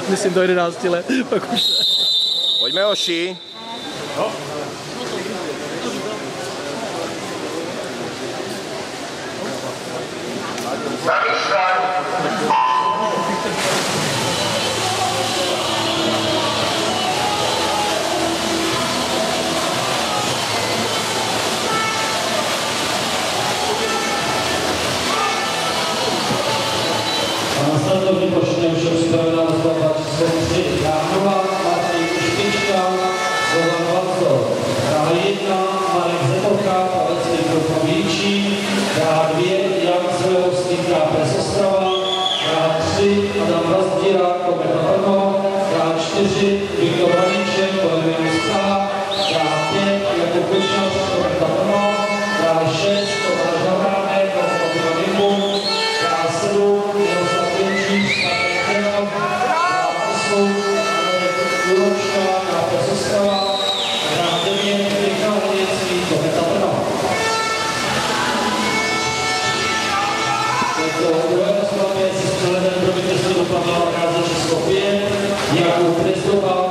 Myslím do 11 let, pak už ne. Pojďme, hoši. No. Následovně počne už připravená rozhodla číslo 3 Jánova, Martin Špička, Roman Vancov. Dráha 1 Marek Zepocha, Pavel Stýkov Víčí. Dráha 2 Jan Zlevovský, KPS Ostrava. Dráha 3 Adam Razdíra, Kometa Brno. Dráha 4 Viktor Haníček, Kolemian Praha. Dráha 5 Jakub Kočnař, Kometa Brno. Dráha 6 Tomáš Havránek, Konstantin Nymbu. Dráha 7 Jaroslav Jenčík, Dráha 8 Juročka, KPS Ostrava. Dráha 9 Michal Hněcký, Kometa Brno. Jako druhé rozkladě se střelenem pro vítězství dopadla okáze číslo 5 Jakub Prezdova,